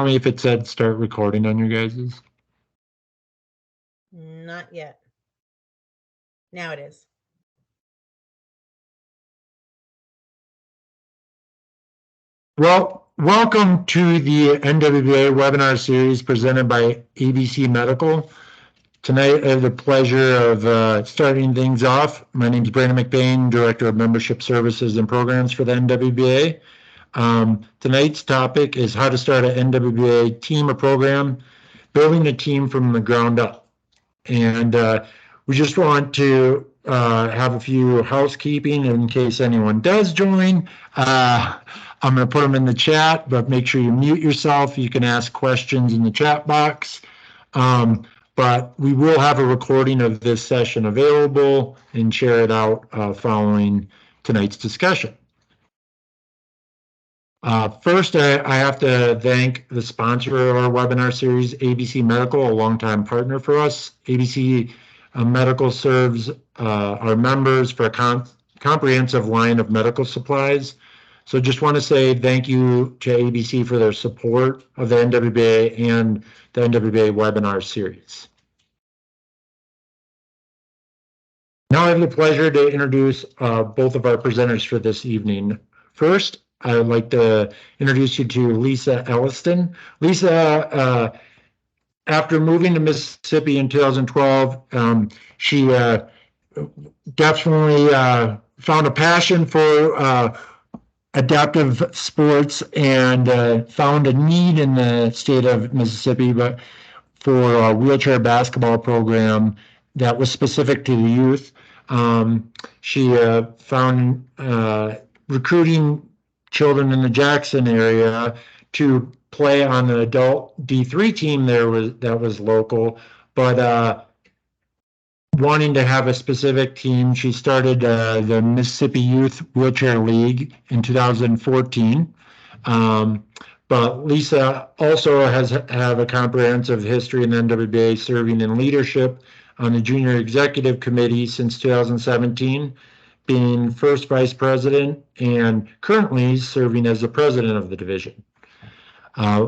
me if it said start recording on your guys's. Not yet. Now it is. Well, welcome to the NWBA webinar series presented by ABC Medical. Tonight, I have the pleasure of starting things off. My name is Brandon McBain, Director of Membership Services and Programs for the NWBA. Tonight's topic is how to start an NWBA team or program, building a team from the ground up. And we just want to have a few housekeeping in case anyone does join. I'm going to put them in the chat, but make sure you mute yourself. You can ask questions in the chat box. But we will have a recording of this session available and share it out following tonight's discussion. First, I have to thank the sponsor of our webinar series, ABC Medical, a longtime partner for us. ABC Medical serves our members for a comprehensive line of medical supplies. So just want to say thank you to ABC for their support of the NWBA and the NWBA webinar series. Now I have the pleasure to introduce both of our presenters for this evening. First, I would like to introduce you to Lisa Elliston. Lisa, after moving to Mississippi in 2012, she definitely found a passion for adaptive sports and found a need in the state of Mississippi, but for a wheelchair basketball program that was specific to the youth. She found recruiting children in the Jackson area to play on the adult D3 team that was local, but wanting to have a specific team, she started the Mississippi Youth Wheelchair League in 2014. But Lisa also have a comprehensive history in the NWBA, serving in leadership on the Junior Executive Committee since 2017, being first vice president and currently serving as the president of the division.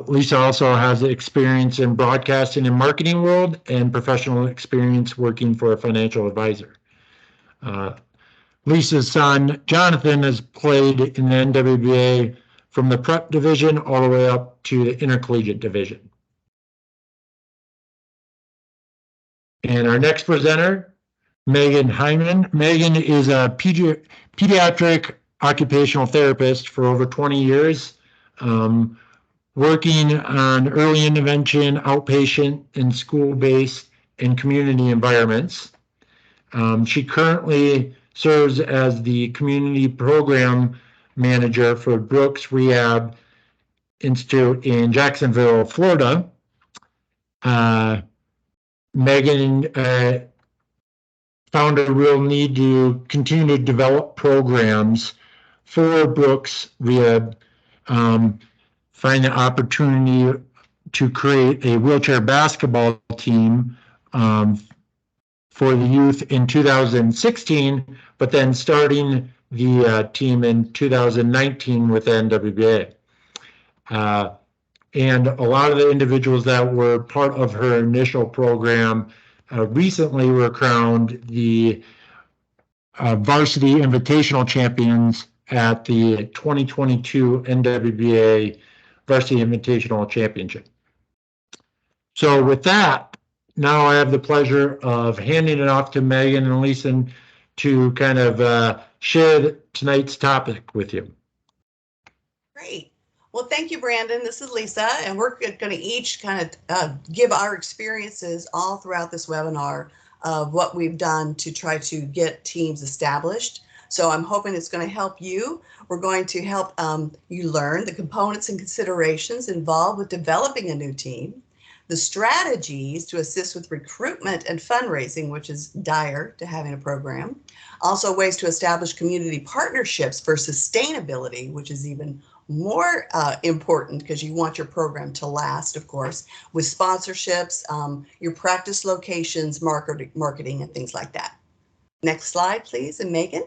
Lisa also has experience in broadcasting and marketing world and professional experience working for a financial advisor. Lisa's son, Jonathan, has played in the NWBA from the prep division all the way up to the intercollegiate division. And our next presenter, Megan Hyman. Megan is a pediatric occupational therapist for over 20 years, working on early intervention, outpatient, and school-based and community environments. She currently serves as the community program manager for Brooks Rehab Institute in Jacksonville, Florida. Megan found a real need to continue to develop programs for Brooks Rehab, find the opportunity to create a wheelchair basketball team for the youth in 2016, but then starting the team in 2019 with the NWBA. And a lot of the individuals that were part of her initial program recently were crowned the varsity invitational champions at the 2022 NWBA Varsity Invitational Championship. So with that, now I have the pleasure of handing it off to Megan and Lisa to kind of share tonight's topic with you. Great. Well, thank you, Brandon. This is Lisa, and we're going to each kind of give our experiences all throughout this webinar of what we've done to try to get teams established. So I'm hoping it's going to help you. We're going to help you learn the components and considerations involved with developing a new team, the strategies to assist with recruitment and fundraising, which is dire to having a program, also ways to establish community partnerships for sustainability, which is even more important because you want your program to last, of course, with sponsorships, your practice locations, marketing, and things like that. Next slide, please, and Megan.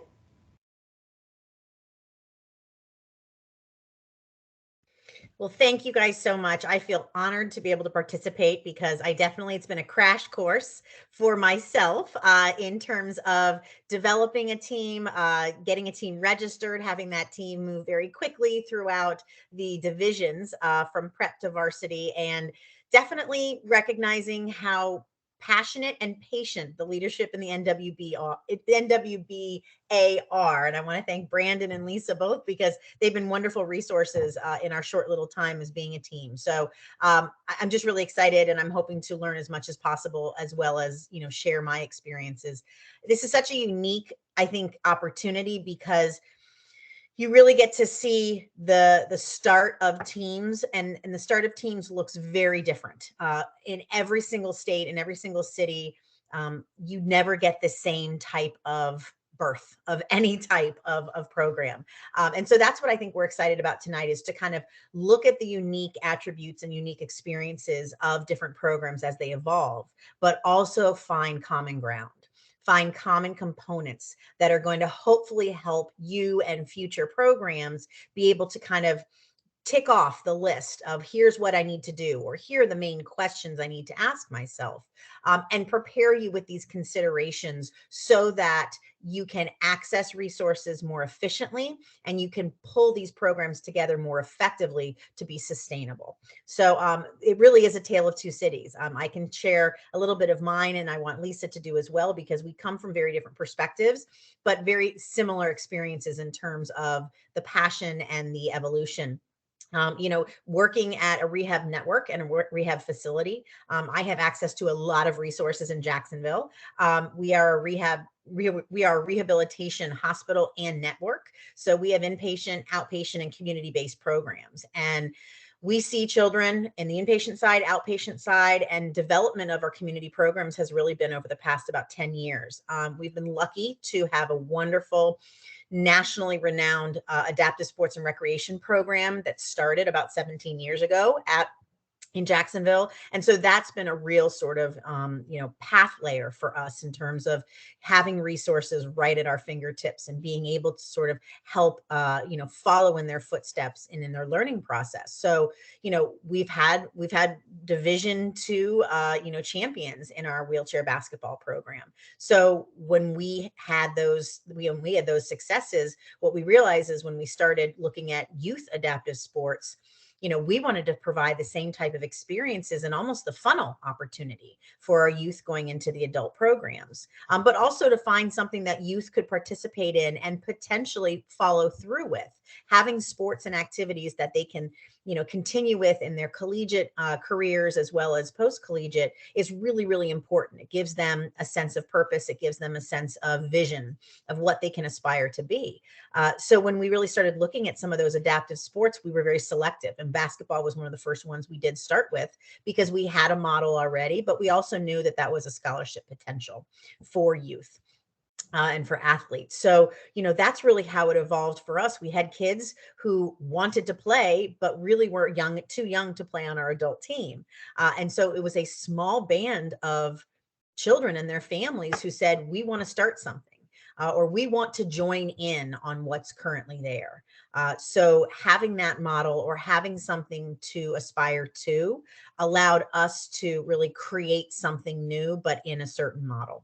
Well, thank you guys so much. I feel honored to be able to participate because it's been a crash course for myself in terms of developing a team, getting a team registered, having that team move very quickly throughout the divisions from prep to varsity, and definitely recognizing how passionate and patient the leadership in the NWBA are. And I want to thank Brandon and Lisa both because they've been wonderful resources in our short little time as being a team. So I'm just really excited, and I'm hoping to learn as much as possible, as well as, you know, share my experiences. This is such a unique, I think, opportunity because you really get to see the start of teams, and the start of teams looks very different in every single state, in every single city. You never get the same type of birth of any type of program. And so that's what I think we're excited about tonight, is to kind of look at the unique attributes and unique experiences of different programs as they evolve, but also find common ground, find common components that are going to hopefully help you and future programs be able to kind of tick off the list of here's what I need to do, or here are the main questions I need to ask myself, and prepare you with these considerations so that you can access resources more efficiently and you can pull these programs together more effectively to be sustainable. So it really is a tale of two cities. I can share a little bit of mine, and I want Lisa to do as well, because we come from very different perspectives, but very similar experiences in terms of the passion and the evolution. You know, working at a rehab network and a rehab facility, I have access to a lot of resources in Jacksonville. We are a rehabilitation hospital and network. So we have inpatient, outpatient, and community-based programs. And we see children in the inpatient side, outpatient side, and development of our community programs has really been over the past about 10 years. We've been lucky to have a wonderful, nationally renowned adaptive sports and recreation program that started about 17 years ago in Jacksonville. And so that's been a real sort of, you know, path layer for us in terms of having resources right at our fingertips and being able to sort of help, you know, follow in their footsteps and in their learning process. So, you know, we've had Division II, you know, champions in our wheelchair basketball program. So when we had those successes, what we realized is when we started looking at youth adaptive sports, you know, we wanted to provide the same type of experiences and almost the funnel opportunity for our youth going into the adult programs, but also to find something that youth could participate in and potentially follow through with. Having sports and activities that they can, you know, continue with in their collegiate careers as well as post-collegiate is really, really important. It gives them a sense of purpose. It gives them a sense of vision of what they can aspire to be. So when we really started looking at some of those adaptive sports, we were very selective, and basketball was one of the first ones we did start with because we had a model already, but we also knew that that was a scholarship potential for youth. And for athletes. So, you know, that's really how it evolved for us. We had kids who wanted to play, but really were too young to play on our adult team. And so it was a small band of children and their families who said, we want to start something. Or we want to join in on what's currently there. So having that model or having something to aspire to allowed us to really create something new, but in a certain model.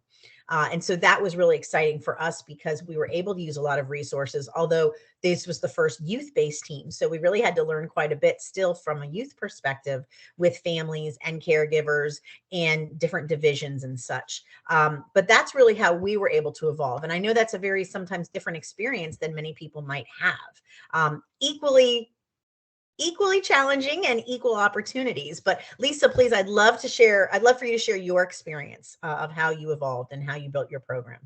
And so that was really exciting for us because we were able to use a lot of resources, although this was the first youth-based team. So we really had to learn quite a bit still from a youth perspective with families and caregivers and different divisions and such. But that's really how we were able to evolve. And I know that's a very sometimes different experience than many people might have. Equally challenging and equal opportunities. But Lisa, please, I'd love for you to share your experience of how you evolved and how you built your program.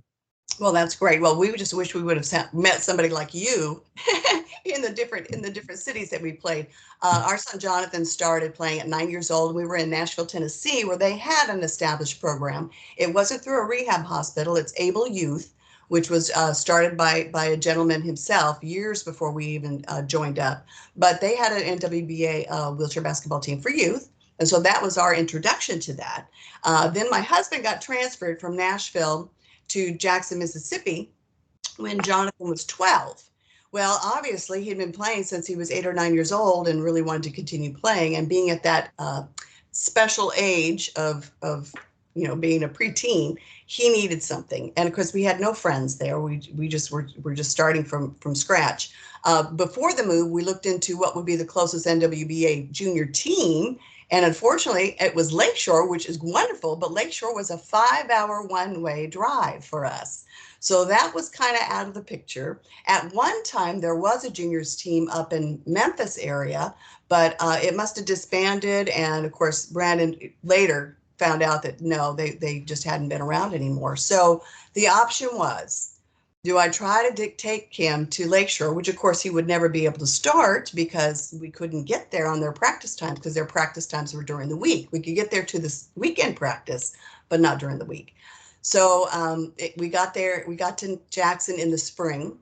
Well, that's great. Well, we just wish we would have met somebody like you in the different cities that we played. Our son Jonathan started playing at 9 years old. We were in Nashville, Tennessee, where they had an established program. It wasn't through a rehab hospital. It's Able Youth, which was started by a gentleman himself years before we even joined up. But they had an NWBA wheelchair basketball team for youth. And so that was our introduction to that. Then my husband got transferred from Nashville to Jackson, Mississippi when Jonathan was 12. Well, obviously, he'd been playing since he was 8 or 9 years old and really wanted to continue playing. And being at that special age of being a preteen, he needed something. And of course, we had no friends there. We just were just starting from scratch. Before the move, we looked into what would be the closest NWBA junior team. And unfortunately, it was Lakeshore, which is wonderful, but Lakeshore was a 5-hour one-way drive for us. So that was kind of out of the picture. At one time, there was a juniors team up in Memphis area, but it must have disbanded. And of course, Brandon later found out that no, they just hadn't been around anymore. So the option was, do I try to take him to Lakeshore, which of course he would never be able to start because we couldn't get there on their practice times because their practice times were during the week. We could get there to this weekend practice, but not during the week. So we got there, we got to Jackson in the spring,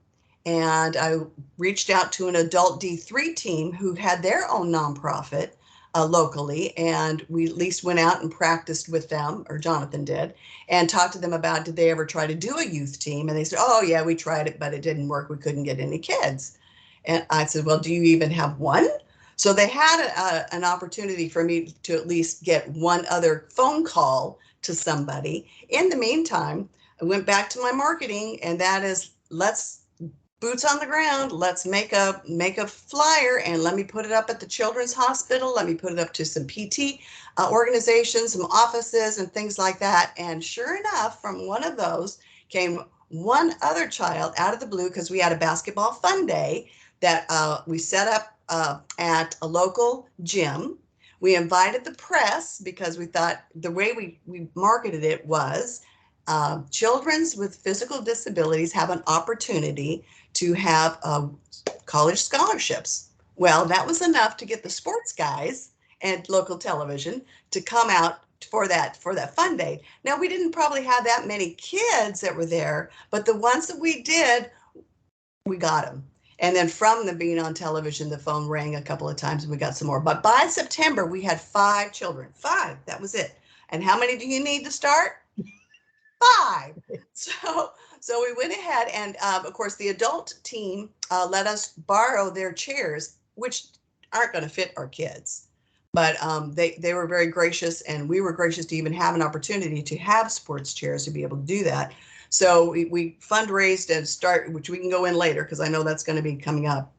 and I reached out to an adult D3 team who had their own nonprofit locally, and we at least went out and practiced with them, or Jonathan did, and talked to them about, did they ever try to do a youth team? And they said, oh yeah, we tried it, but it didn't work. We couldn't get any kids. And I said, well, do you even have one? So they had an opportunity for me to at least get one other phone call to somebody. In the meantime, I went back to my marketing, and that is, let's boots on the ground. Let's make a flyer and let me put it up at the Children's Hospital. Let me put it up to some PT organizations, some offices and things like that. And sure enough, from one of those came one other child out of the blue, because we had a basketball fun day that we set up at a local gym. We invited the press because we thought the way we marketed it was children with physical disabilities have an opportunity to have college scholarships. Well, that was enough to get the sports guys and local television to come out for that fun day. Now, we didn't probably have that many kids that were there, but the ones that we did, we got them. And then from them being on television, the phone rang a couple of times and we got some more. But by September, we had 5 children. 5, that was it. And how many do you need to start? 5. So we went ahead and, of course, the adult team let us borrow their chairs, which aren't going to fit our kids. But they were very gracious, and we were gracious to even have an opportunity to have sports chairs to be able to do that. So we fundraised and start, which we can go in later because I know that's going to be coming up,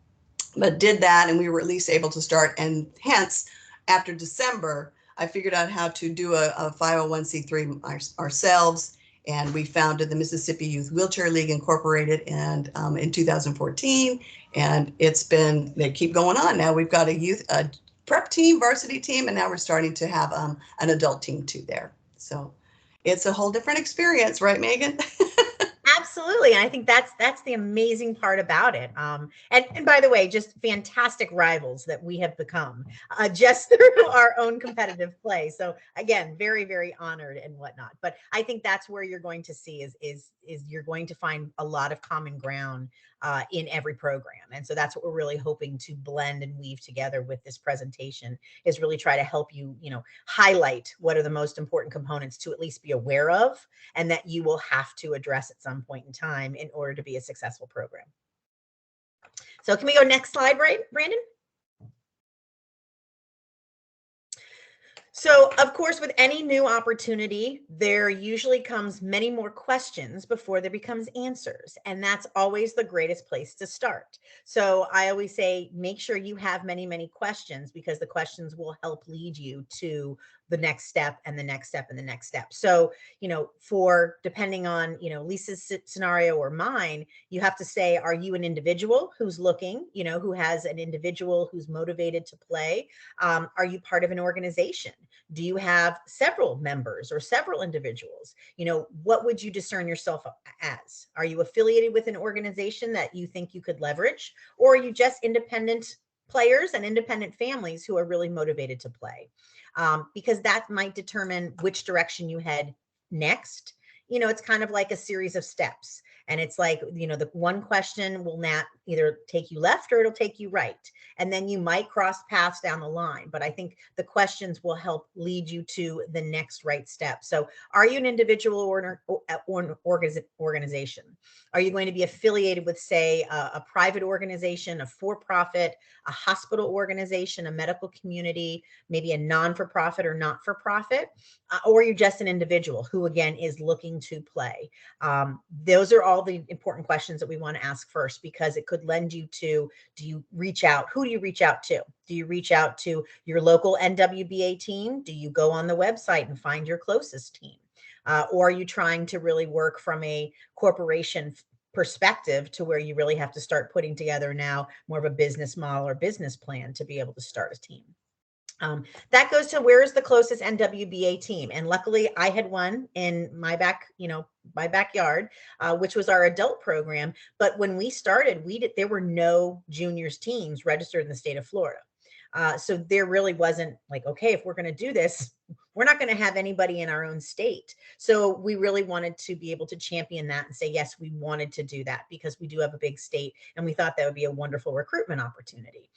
but did that, and we were at least able to start. And hence, after December, I figured out how to do a 501c3 ourselves, and we founded the Mississippi Youth Wheelchair League Incorporated and in 2014, and they keep going on. Now we've got a prep team, varsity team, and now we're starting to have an adult team too there. So it's a whole different experience, right, Megan? Absolutely. And I think that's the amazing part about it. And by the way, just fantastic rivals that we have become just through our own competitive play. So again, very, very honored and whatnot. But I think that's where you're going to see is you're going to find a lot of common ground in every program. And so that's what we're really hoping to blend and weave together with this presentation, is really try to help you, highlight what are the most important components to at least be aware of, and that you will have to address at some point in time in order to be a successful program. So can we go next slide, right, Brandon? So, of course, with any new opportunity, there usually comes many more questions before there becomes answers. And that's always the greatest place to start. So I always say, make sure you have many, many questions, because the questions will help lead you to the next step and the next step and the next step. So, for depending on, Lisa's scenario or mine, you have to say, are you an individual who's looking, who has an individual who's motivated to play? Are you part of an organization? Do you have several members or several individuals? What would you discern yourself as? Are you affiliated with an organization that you think you could leverage? Or are you just independent players and independent families who are really motivated to play? Because that might determine which direction you head next it's kind of like a series of steps. And it's like, the one question will not either take you left or it'll take you right. And then you might cross paths down the line. But I think the questions will help lead you to the next right step. So are you an individual or an organization? Are you going to be affiliated with, say, a private organization, a for-profit, a hospital organization, a medical community, maybe a non-for-profit or not-for-profit? Or you're just an individual who, again, is looking to play? Those are all the important questions that we want to ask first, because it could lend you to, do you reach out? Who do you reach out to? Do you reach out to your local NWBA team? Do you go on the website and find your closest team? Or are you trying to really work from a corporation perspective to where you really have to start putting together now more of a business model or business plan to be able to start a team? That goes to, where is the closest NWBA team? And luckily I had one in my backyard, which was our adult program. But when we started, there were no juniors teams registered in the state of Florida. So there really wasn't like, okay, if we're going to do this, we're not going to have anybody in our own state. So we really wanted to be able to champion that and say, yes, we wanted to do that because we do have a big state and we thought that would be a wonderful recruitment opportunity.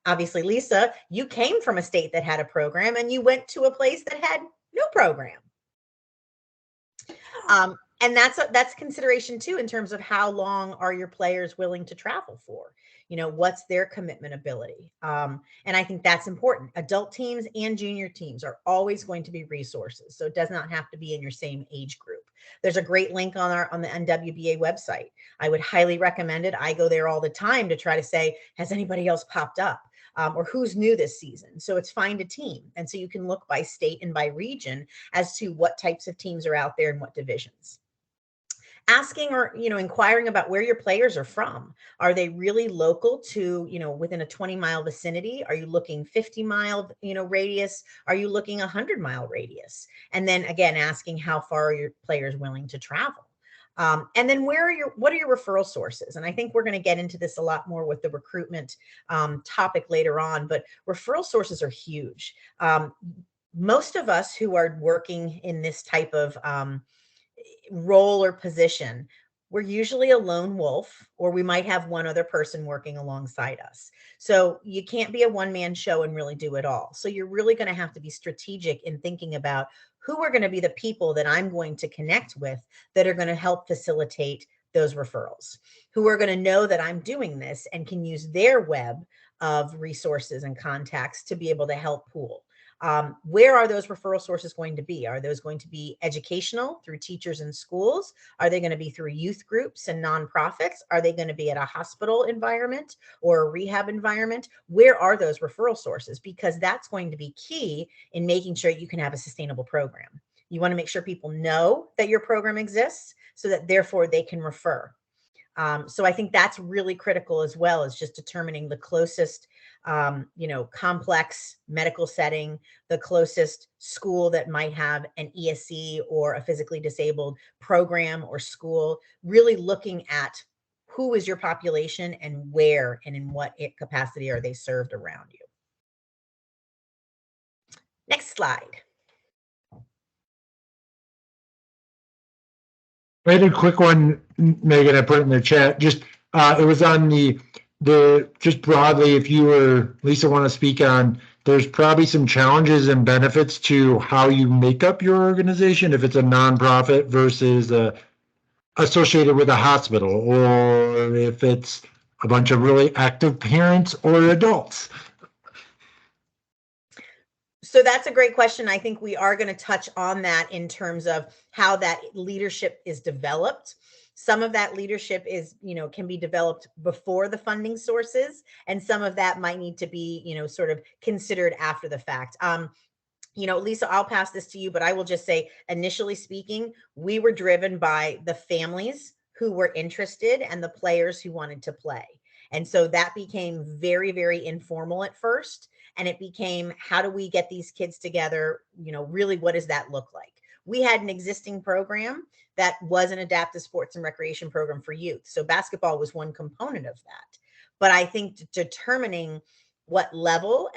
Obviously, Lisa, you came from a state that had a program and you went to a place that had no program. And that's consideration too, in terms of how long are your players willing to travel for? What's their commitment ability? And I think that's important. Adult teams and junior teams are always going to be resources. So it does not have to be in your same age group. There's a great link on the NWBA website. I would highly recommend it. I go there all the time to try to say, has anybody else popped up? Or who's new this season? So it's find a team. And so you can look by state and by region as to what types of teams are out there and what divisions. Asking or, inquiring about where your players are from. Are they really local to, within a 20-mile vicinity? Are you looking 50-mile, radius? Are you looking 100-mile radius? And then again, asking how far are your players willing to travel? And then what are your referral sources? And I think we're going to get into this a lot more with the recruitment topic later on, but referral sources are huge. Most of us who are working in this type of role or position, we're usually a lone wolf, or we might have one other person working alongside us. So you can't be a one-man show and really do it all. So you're really going to have to be strategic in thinking about who are going to be the people that I'm going to connect with that are going to help facilitate those referrals, who are going to know that I'm doing this and can use their web of resources and contacts to be able to help pool. Where are those referral sources going to be? Are those going to be educational through teachers and schools? Are they going to be through youth groups and nonprofits? Are they going to be at a hospital environment or a rehab environment? Where are those referral sources? Because that's going to be key in making sure you can have a sustainable program. You want to make sure people know that your program exists so that therefore they can refer. So I think that's really critical as well, as just determining the closest, complex medical setting, the closest school that might have an ESC or a physically disabled program or school, really looking at who is your population and where and in what capacity are they served around you. Next slide. I had a quick one, Megan, I put it in the chat. Just it was on the just broadly, if you or Lisa want to speak on, there's probably some challenges and benefits to how you make up your organization, if it's a nonprofit versus associated with a hospital, or if it's a bunch of really active parents or adults. So that's a great question. I think we are going to touch on that in terms of how that leadership is developed. Some of that leadership is, can be developed before the funding sources, and some of that might need to be, sort of considered after the fact. Lisa, I'll pass this to you, but I will just say, initially speaking, we were driven by the families who were interested and the players who wanted to play. And so that became very, very informal at first. And it became, how do we get these kids together? Really, what does that look like? We had an existing program that was an adaptive sports and recreation program for youth. So basketball was one component of that. But I think determining what level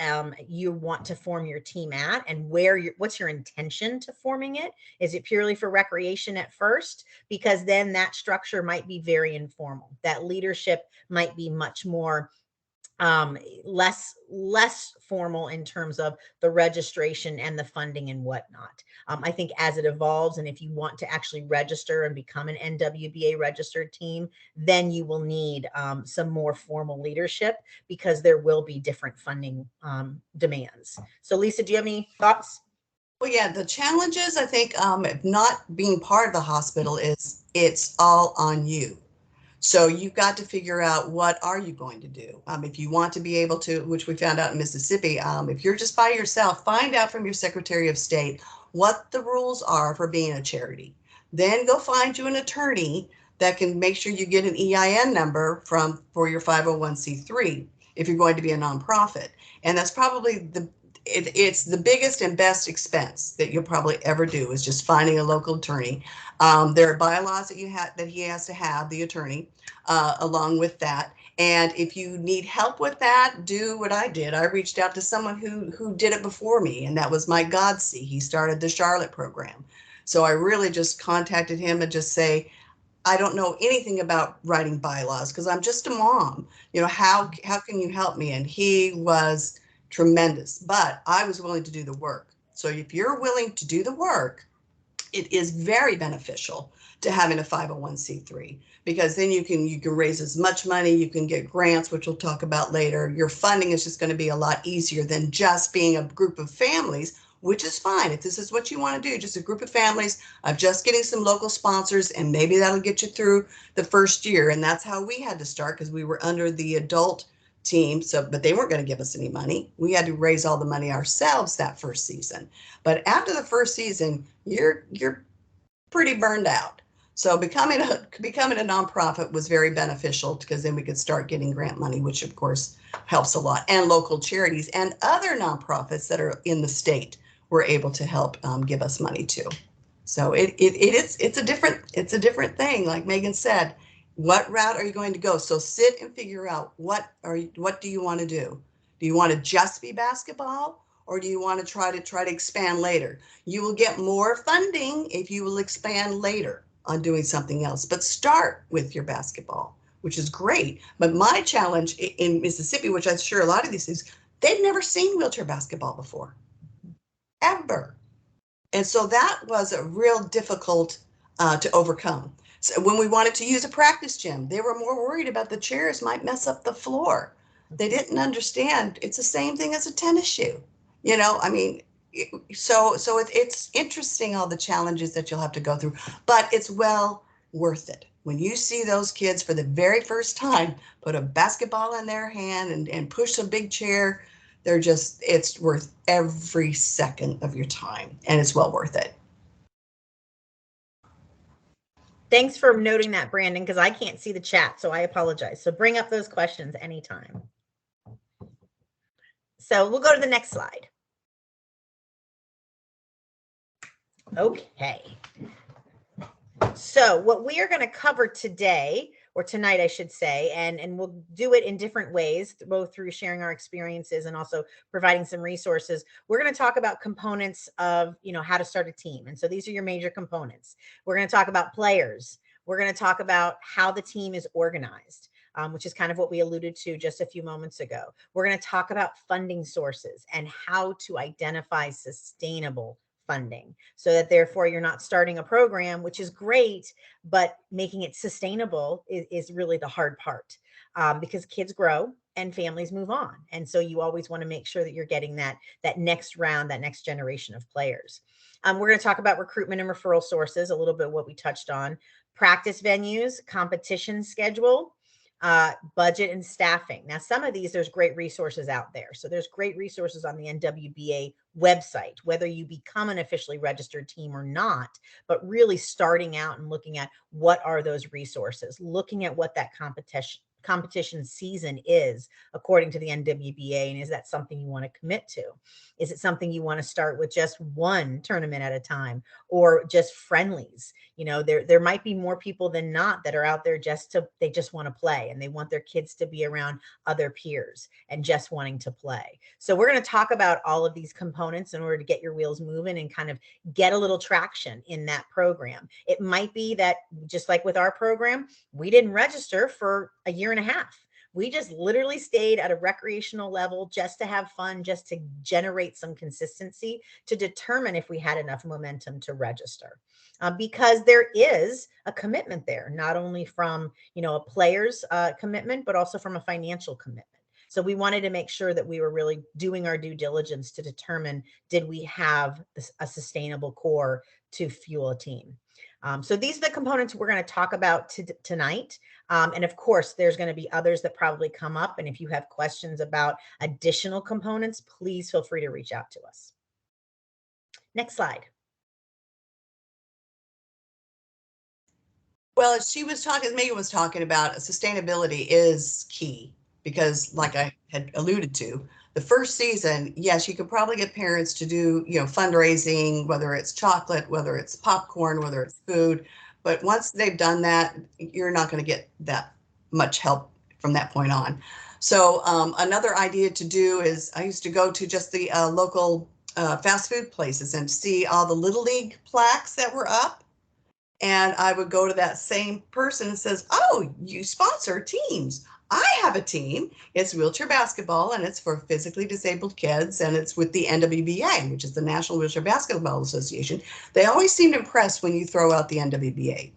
you want to form your team at, and what's your intention to forming it. Is it purely for recreation at first? Because then that structure might be very informal. That leadership might be much more less formal in terms of the registration and the funding and whatnot. I think as it evolves, and if you want to actually register and become an NWBA registered team, then you will need some more formal leadership, because there will be different funding demands. So Lisa, do you have any thoughts? Well, yeah, the challenges, I think, not being part of the hospital is it's all on you. So you've got to figure out, what are you going to do? If you want to be able to, which we found out in Mississippi, if you're just by yourself, find out from your Secretary of State what the rules are for being a charity. Then go find you an attorney that can make sure you get an EIN number for your 501c3 if you're going to be a nonprofit. And that's probably it's the biggest and best expense that you'll probably ever do, is just finding a local attorney. There are bylaws that he has to have, the attorney, along with that. And if you need help with that, do what I did. I reached out to someone who did it before me, and that was Mike Godsey. He started the Charlotte program. So I really just contacted him and just say, I don't know anything about writing bylaws because I'm just a mom. How can you help me? And he was tremendous, but I was willing to do the work. So if you're willing to do the work, it is very beneficial to having a 501c3, because then you can raise as much money, you can get grants, which we'll talk about later. Your funding is just going to be a lot easier than just being a group of families, which is fine. If this is what you want to do, just a group of families of just getting some local sponsors, and maybe that'll get you through the first year. And that's how we had to start, because we were under the adult team. But they weren't going to give us any money. We had to raise all the money ourselves that first season. But after the first season, you're pretty burned out. So becoming a nonprofit was very beneficial, because then we could start getting grant money, which of course helps a lot. And local charities and other nonprofits that are in the state were able to help give us money too. So it's a different thing. Like Megan said, what route are you going to go? So sit and figure out, what do you want to do? Do you want to just be basketball, or do you want to try to expand later? You will get more funding if you will expand later on doing something else, but start with your basketball, which is great. But my challenge in Mississippi, which I'm sure a lot of these things, they'd never seen wheelchair basketball before, ever. And so that was a real difficult to overcome. So when we wanted to use a practice gym, they were more worried about the chairs might mess up the floor. They didn't understand it's the same thing as a tennis shoe. So it's interesting, all the challenges that you'll have to go through, but it's well worth it. When you see those kids for the very first time put a basketball in their hand and push a big chair, it's worth every second of your time, and it's well worth it. Thanks for noting that, Brandon, because I can't see the chat, so I apologize. So bring up those questions anytime. So we'll go to the next slide. Okay. So what we are going to cover today, or tonight, I should say, and we'll do it in different ways, both through sharing our experiences and also providing some resources. We're going to talk about components of, how to start a team. And so these are your major components. We're going to talk about players. We're going to talk about how the team is organized, which is kind of what we alluded to just a few moments ago. We're going to talk about funding sources and how to identify sustainable funding, so that therefore you're not starting a program, which is great, but making it sustainable is really the hard part, because kids grow and families move on. And so you always want to make sure that you're getting that next round, that next generation of players. We're going to talk about recruitment and referral sources, a little bit of what we touched on, practice venues, competition schedule, budget and staffing. Now, some of these, there's great resources out there. So there's great resources on the NWBA website, whether you become an officially registered team or not, but really starting out and looking at what are those resources, looking at what that competition season is according to the NWBA, and is that something you want to commit to? Is it something you want to start with just one tournament at a time, or just friendlies? There might be more people than not that are out there they just want to play, and they want their kids to be around other peers and just wanting to play. So we're going to talk about all of these components in order to get your wheels moving and kind of get a little traction in that program. It might be that, just like with our program, we didn't register for a year and a half. We just literally stayed at a recreational level just to have fun, just to generate some consistency, to determine if we had enough momentum to register. Because there is a commitment there, not only from a player's commitment, but also from a financial commitment. So we wanted to make sure that we were really doing our due diligence to determine, did we have a sustainable core to fuel a team? So these are the components we're going to talk about tonight. And of course, there's going to be others that probably come up. And if you have questions about additional components, please feel free to reach out to us. Next slide. Well, as Megan was talking about, sustainability is key because, like I had alluded to, the first season, yes, you could probably get parents to do, fundraising, whether it's chocolate, whether it's popcorn, whether it's food. But once they've done that, you're not going to get that much help from that point on. So another idea to do is, I used to go to just the local fast food places and see all the Little League plaques that were up. And I would go to that same person and says, "Oh, you sponsor teams. I have a team. It's wheelchair basketball, and it's for physically disabled kids, and it's with the NWBA, which is the National Wheelchair Basketball Association." They always seem impressed when you throw out the NWBA,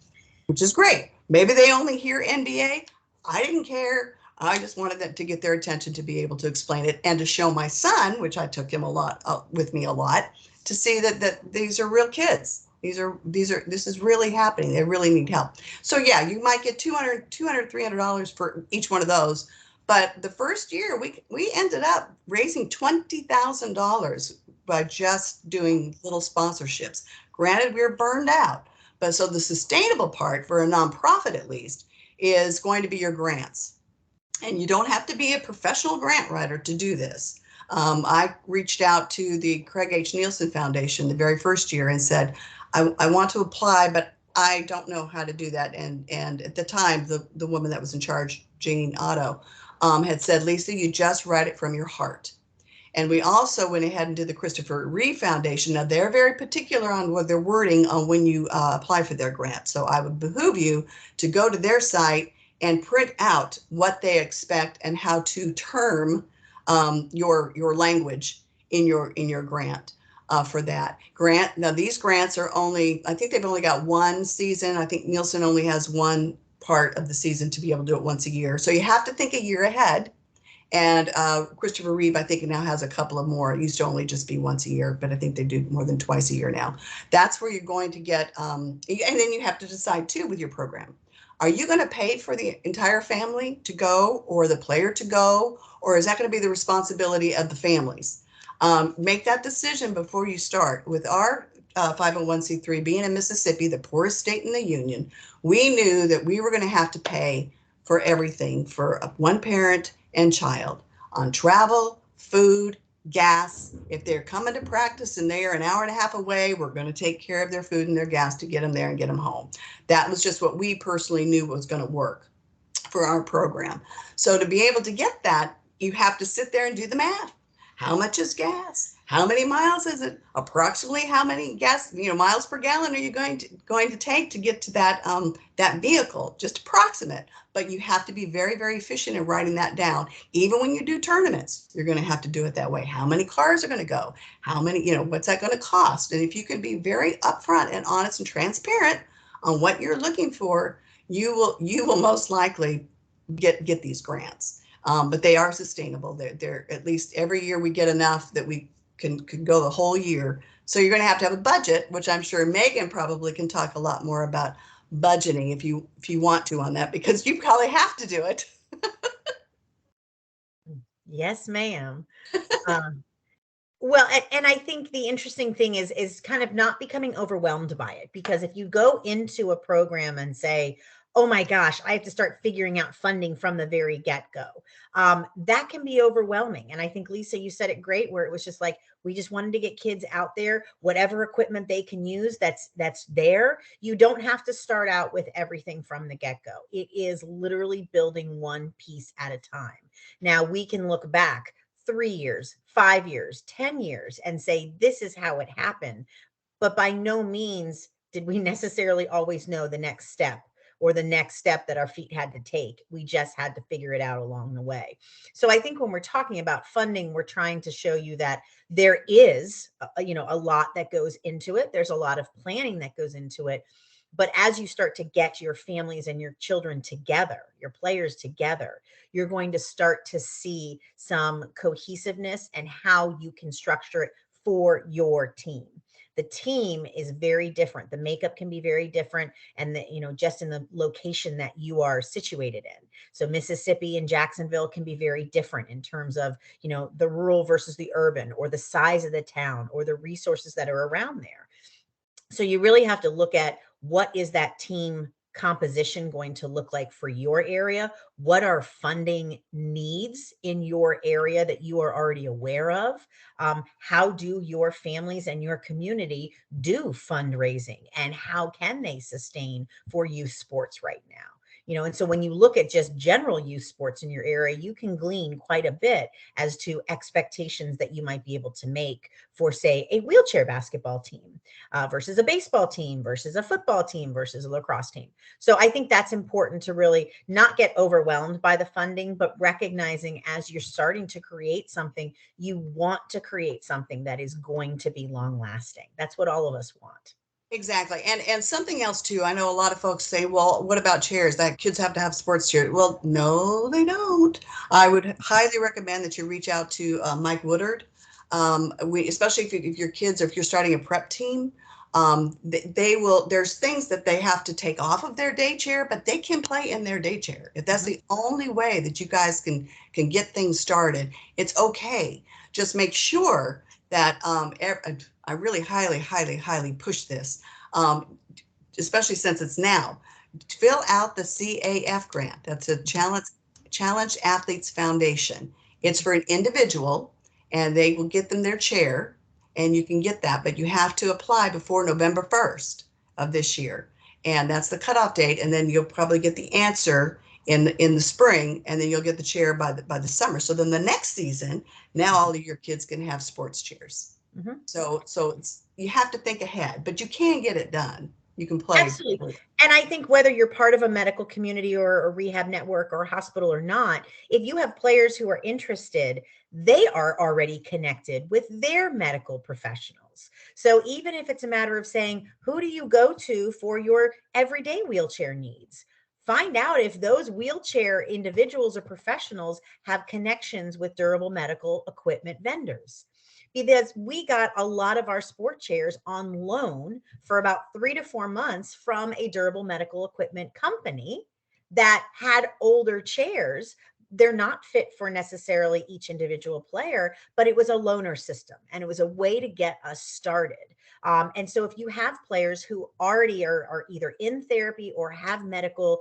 which is great. Maybe they only hear NBA. I didn't care. I just wanted them to get their attention to be able to explain it and to show my son, which I took him with me a lot, to see that these are real kids. This is really happening. They really need help. So yeah, you might get $200, $300 for each one of those. But the first year we ended up raising $20,000 by just doing little sponsorships. Granted, we were burned out, but so the sustainable part for a nonprofit, at least, is going to be your grants. And you don't have to be a professional grant writer to do this. I reached out to the Craig H. Nielsen Foundation the very first year and said, I want to apply, but I don't know how to do that. And at the time, the woman that was in charge, Jane Otto, had said, "Lisa, you just write it from your heart." And we also went ahead and did the Christopher Reeve Foundation. Now, they're very particular on what their wording on when you apply for their grant. So I would behoove you to go to their site and print out what they expect and how to term your language in your grant. For that grant. Now, these grants are I think they've only got one season. I think Nielsen only has one part of the season to be able to do it once a year. So you have to think a year ahead. And Christopher Reeve, I think, now has a couple of more. It used to only just be once a year, but I think they do more than twice a year now. That's where you're going to get, and then you have to decide too with your program. Are you going to pay for the entire family to go, or the player to go, or is that going to be the responsibility of the families? Make that decision before you start. With our 501c3 being in Mississippi, the poorest state in the union, we knew that we were going to have to pay for everything for one parent and child, on travel, food, gas. If they're coming to practice and they are an hour and a half away, we're going to take care of their food and their gas to get them there and get them home. That was just what we personally knew was going to work for our program. So to be able to get that, you have to sit there and do the math. How much is gas? How many miles is it? Approximately how many miles per gallon are you going to take to get to that vehicle? Just approximate, but you have to be very, very efficient in writing that down. Even when you do tournaments, you're going to have to do it that way. How many cars are going to go? How many, what's that going to cost? And if you can be very upfront and honest and transparent on what you're looking for, you will most likely get these grants. But they are sustainable. They're at least every year we get enough that we can go the whole year. So you're going to have a budget, which I'm sure Megan probably can talk a lot more about budgeting if you want to on that, because you probably have to do it. Yes, ma'am. Well, and I think the interesting thing is kind of not becoming overwhelmed by it, because if you go into a program and say, oh my gosh, I have to start figuring out funding from the very get-go. That can be overwhelming. And I think, Lisa, you said it great, where it was just like, we just wanted to get kids out there, whatever equipment they can use that's there. You don't have to start out with everything from the get-go. It is literally building one piece at a time. Now we can look back 3 years, 5 years, 10 years and say, this is how it happened. But by no means did we necessarily always know the next step or the next step that our feet had to take. We just had to figure it out along the way. So I think when we're talking about funding, we're trying to show you that there is, a lot that goes into it. There's a lot of planning that goes into it. But as you start to get your families and your children together, your players together, you're going to start to see some cohesiveness and how you can structure it for your team. The team is very different. The makeup can be very different, and just in the location that you are situated in. So Mississippi and Jacksonville can be very different in terms of, the rural versus the urban, or the size of the town, or the resources that are around there. So you really have to look at, what is that team composition going to look like for your area? What are funding needs in your area that you are already aware of? How do your families and your community do fundraising, and how can they sustain for youth sports right now? And so when you look at just general youth sports in your area, you can glean quite a bit as to expectations that you might be able to make for, say, a wheelchair basketball team versus a baseball team versus a football team versus a lacrosse team. So I think that's important to really not get overwhelmed by the funding, but recognizing, as you're starting to create something, you want to create something that is going to be long lasting. That's what all of us want. Exactly. And something else too, I know a lot of folks say, well, what about chairs? That kids have to have sports chairs. Well, no, they don't. I would highly recommend that you reach out to Mike Woodard. Especially if your kids, or if you're starting a prep team, they will, there's things that they have to take off of their day chair, but they can play in their day chair. If that's the only way that you guys can get things started, it's okay. Just make sure that I really highly, highly, highly push this, especially since it's now. Fill out the CAF grant. That's a Challenge Athletes Foundation. It's for an individual, and they will get them their chair, and you can get that, but you have to apply before November 1st of this year. And that's the cutoff date. And then you'll probably get the answer in the spring, and then you'll get the chair by the summer. So then the next season, now all of your kids can have sports chairs. Mhm. So you have to think ahead, but you can get it done. You can play. Absolutely. And I think whether you're part of a medical community or a rehab network or a hospital or not, if you have players who are interested, they are already connected with their medical professionals. So even if it's a matter of saying, who do you go to for your everyday wheelchair needs? Find out if those wheelchair individuals or professionals have connections with durable medical equipment vendors, because we got a lot of our sport chairs on loan for about 3 to 4 months from a durable medical equipment company that had older chairs. They're not fit for necessarily each individual player, but it was a loaner system, and it was a way to get us started. And so if you have players who already are either in therapy or have medical,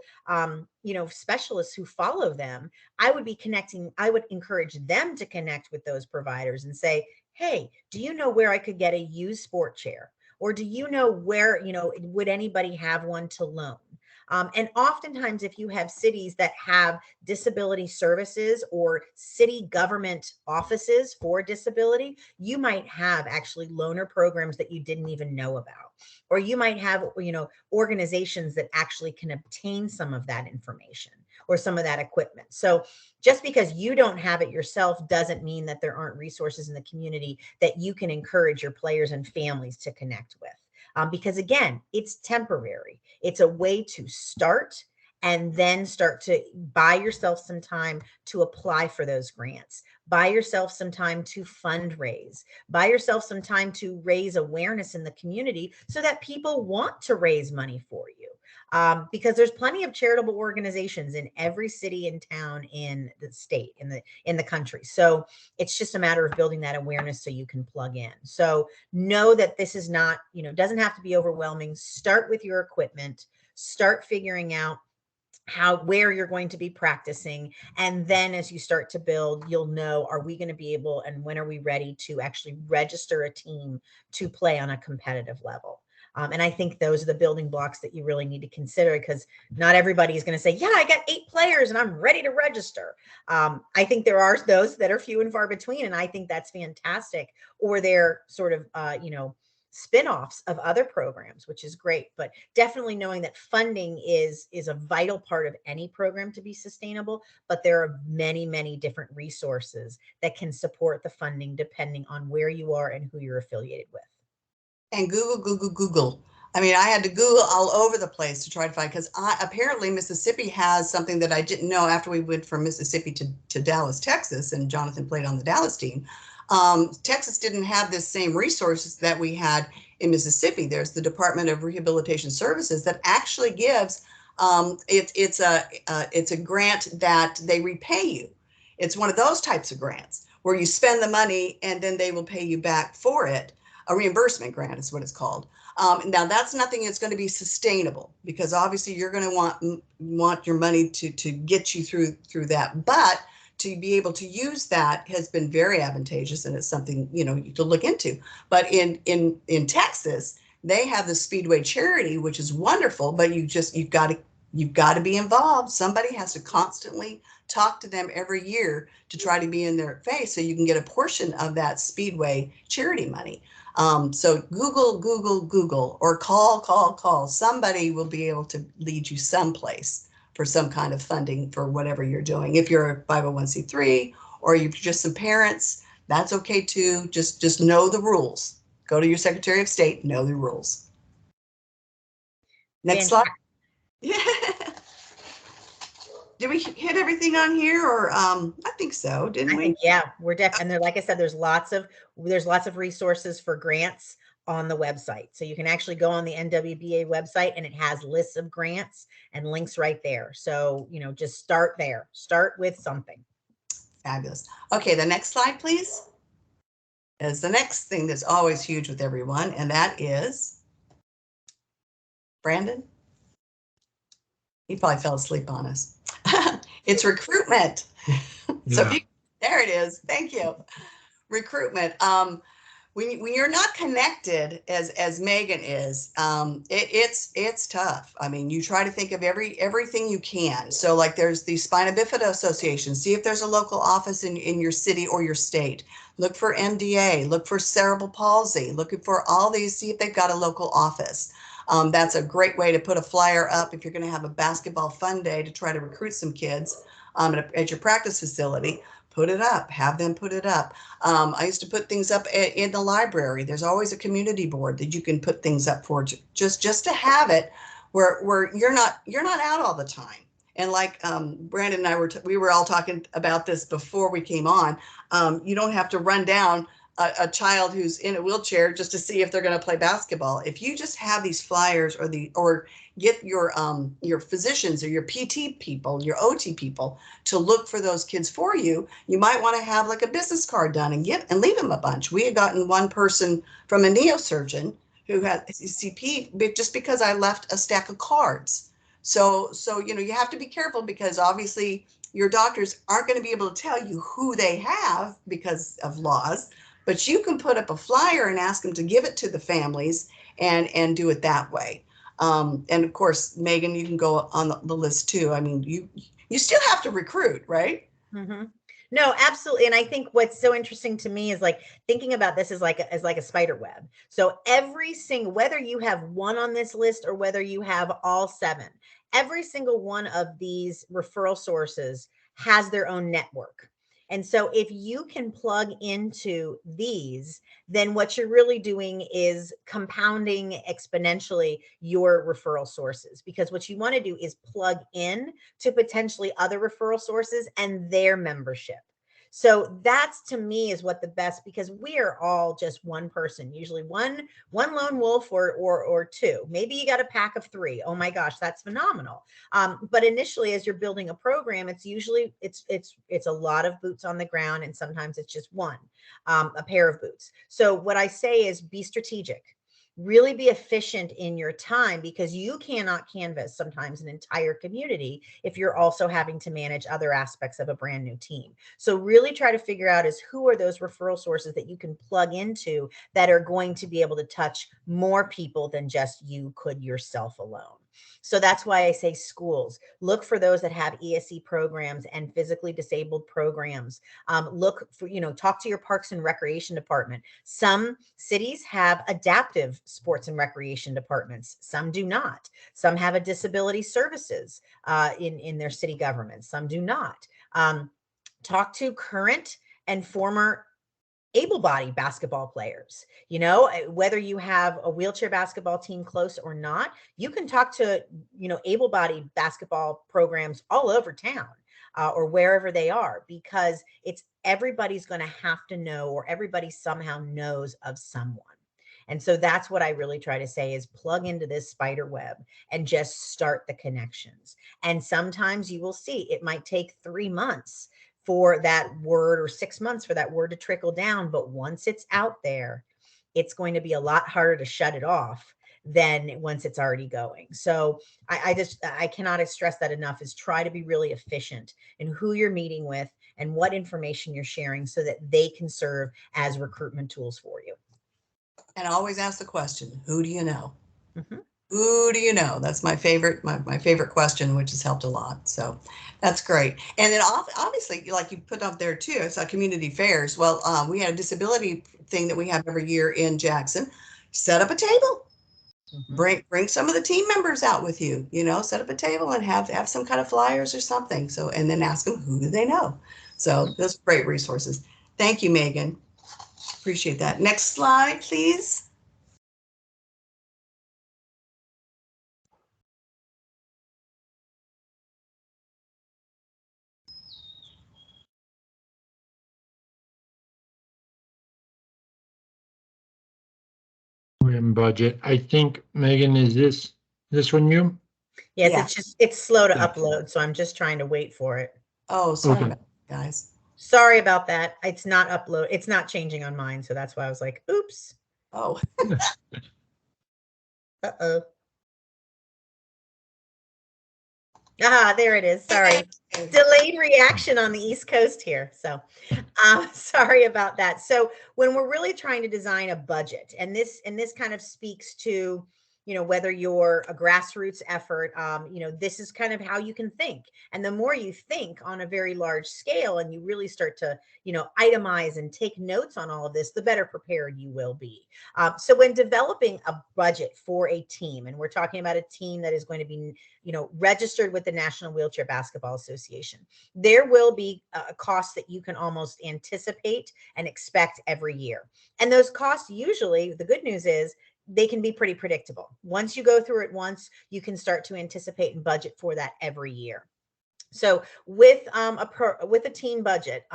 specialists who follow them, I would encourage them to connect with those providers and say, hey, do you know where I could get a used sport chair? Or do you know where, would anybody have one to loan? And oftentimes, if you have cities that have disability services or city government offices for disability, you might have actually loaner programs that you didn't even know about. Or you might have, organizations that actually can obtain some of that information or some of that equipment. So just because you don't have it yourself doesn't mean that there aren't resources in the community that you can encourage your players and families to connect with. Because again, it's temporary. It's a way to start and then start to buy yourself some time to apply for those grants. Buy yourself some time to fundraise. Buy yourself some time to raise awareness in the community so that people want to raise money for you. Because there's plenty of charitable organizations in every city and town in the state, in the country. So it's just a matter of building that awareness so you can plug in. So know that this is not, doesn't have to be overwhelming. Start with your equipment. Start figuring out where you're going to be practicing. And then as you start to build, you'll know, are we going to be able, and when are we ready to actually register a team to play on a competitive level? And I think those are the building blocks that you really need to consider, because not everybody is going to say, yeah, I got 8 players and I'm ready to register. I think there are those that are few and far between, and I think that's fantastic. Or they're sort of, spin-offs of other programs, which is great. But definitely knowing that funding is a vital part of any program to be sustainable, but there are many, many different resources that can support the funding depending on where you are and who you're affiliated with. And Google. I mean, I had to Google all over the place to try to find, because apparently Mississippi has something that I didn't know after we went from Mississippi to Dallas, Texas, and Jonathan played on the Dallas team. Texas didn't have this same resources that we had in Mississippi. There's the Department of Rehabilitation Services that actually gives, it's a grant that they repay you. It's one of those types of grants where you spend the money and then they will pay you back for it. A reimbursement grant is what it's called. Now that's nothing that's going to be sustainable, because obviously you're going to want your money to get you through that. But to be able to use that has been very advantageous, and it's something, to look into. But in Texas, they have the Speedway Charity, which is wonderful, but you've got to be involved. Somebody has to constantly talk to them every year to try to be in their face so you can get a portion of that Speedway charity money. So Google, or call. Somebody will be able to lead you someplace for some kind of funding for whatever you're doing. If you're a 501c3 or you're just some parents, that's okay too. Just know the rules. Go to your Secretary of State, know the rules. Next slide. Yeah. Did we hit everything on here, or I think so, didn't we? Yeah, we're definitely, and there, like I said, there's lots of resources for grants on the website. So you can actually go on the NWBA website and it has lists of grants and links right there. So, just start there. Start with something. Fabulous. Okay, the next slide, please, is the next thing that's always huge with everyone, and that is Brandon. He probably fell asleep on us. It's recruitment. So there it is. Thank you. Recruitment. When you're not connected as Megan is, it's tough. I mean, you try to think of everything you can. So like there's the Spina Bifida Association. See if there's a local office in your city or your state. Look for MDA. Look for cerebral palsy. Looking for all these. See if they've got a local office. That's a great way to put a flyer up if you're going to have a basketball fun day to try to recruit some kids at your practice facility. Put it up, have them put it up. I used to put things up in the library. There's always a community board that you can put things up for, just to have it where you're not out all the time. And like Brandon and I we were all talking about this before we came on. You don't have to run down a child who's in a wheelchair just to see if they're going to play basketball. If you just have these flyers or get your physicians or your PT people, your OT people to look for those kids for you, you might want to have like a business card done and leave them a bunch. We had gotten one person from a neosurgeon who had CP just because I left a stack of cards. So you have to be careful, because obviously your doctors aren't going to be able to tell you who they have because of laws. But you can put up a flyer and ask them to give it to the families and do it that way. And of course, Megan, you can go on the list too. I mean, you still have to recruit, right? Mm-hmm. No, absolutely. And I think what's so interesting to me is like thinking about this as like a spider web. So every single, whether you have one on this list or whether you have all 7, every single one of these referral sources has their own network. And so if you can plug into these, then what you're really doing is compounding exponentially your referral sources, because what you want to do is plug in to potentially other referral sources and their membership. So that's, to me, is what the best, because we are all just one person, usually one lone wolf or 2. Maybe you got a pack of 3. Oh my gosh, that's phenomenal. But initially, as you're building a program, it's usually it's a lot of boots on the ground, and sometimes it's just one, a pair of boots. So what I say is be strategic. really be efficient in your time, because you cannot canvas sometimes an entire community if you're also having to manage other aspects of a brand new team. So really try to figure out is who are those referral sources that you can plug into that are going to be able to touch more people than just you could yourself alone. So that's why I say schools, look for those that have ESE programs and physically disabled programs. Look for, talk to your parks and recreation department. Some cities have adaptive sports and recreation departments. Some do not. Some have a disability services in their city government. Some do not. Talk to current and former able-bodied basketball players. Whether you have a wheelchair basketball team close or not, you can talk to able-bodied basketball programs all over town, or wherever they are, because it's everybody's going to have to know, or everybody somehow knows of someone. And so that's what I really try to say is plug into this spider web and just start the connections. And sometimes you will see it might take 3 months for that word, or 6 months for that word to trickle down. But once it's out there, it's going to be a lot harder to shut it off than once it's already going. So I cannot stress that enough, is try to be really efficient in who you're meeting with and what information you're sharing so that they can serve as recruitment tools for you. And always ask the question, who do you know? Mm-hmm. Who do you know? That's my favorite, my favorite question, which has helped a lot. So that's great. And then obviously, like you put up there too, it's community fairs. Well, we had a disability thing that we have every year in Jackson. Set up a table. Mm-hmm. Bring some of the team members out with you. Set up a table and have some kind of flyers or something. So, and then ask them, who do they know? So those are great resources. Thank you, Megan. Appreciate that. Next slide, please. Budget. I think, Megan, is this one you? Yes, Yeah. it's slow to Yeah. upload, so I'm just trying to wait for it. Oh, sorry Okay. about that, guys. Sorry about that. It's not upload. It's not changing on mine, so that's why I was like, oops. Oh, Uh-oh. There it is. Sorry. Delayed reaction on the East Coast here. So sorry about that. So when we're really trying to design a budget, and this kind of speaks to, whether you're a grassroots effort, this is kind of how you can think. And the more you think on a very large scale and you really start to, itemize and take notes on all of this, the better prepared you will be. So when developing a budget for a team, and we're talking about a team that is going to be, registered with the National Wheelchair Basketball Association, there will be costs that you can almost anticipate and expect every year. And those costs, usually, the good news is they can be pretty predictable. Once you go through it once, you can start to anticipate and budget for that every year. So with a team budget,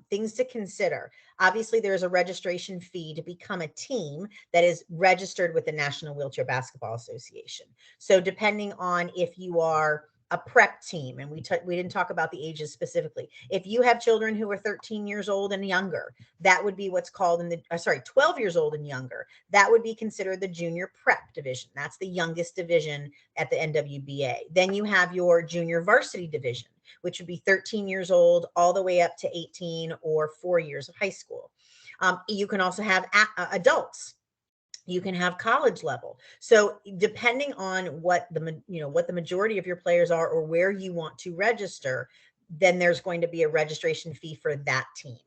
things to consider. Obviously, there's a registration fee to become a team that is registered with the National Wheelchair Basketball Association. So depending on if you are a prep team, and we didn't talk about the ages specifically. If you have children who are 13 years old and younger, that would be what's called 12 years old and younger. That would be considered the junior prep division. That's the youngest division at the NWBA. Then you have your junior varsity division, which would be 13 years old all the way up to 18 or 4 years of high school. You can also have adults. You can have college level. So depending on what the majority of your players are, or where you want to register, then there's going to be a registration fee for that team.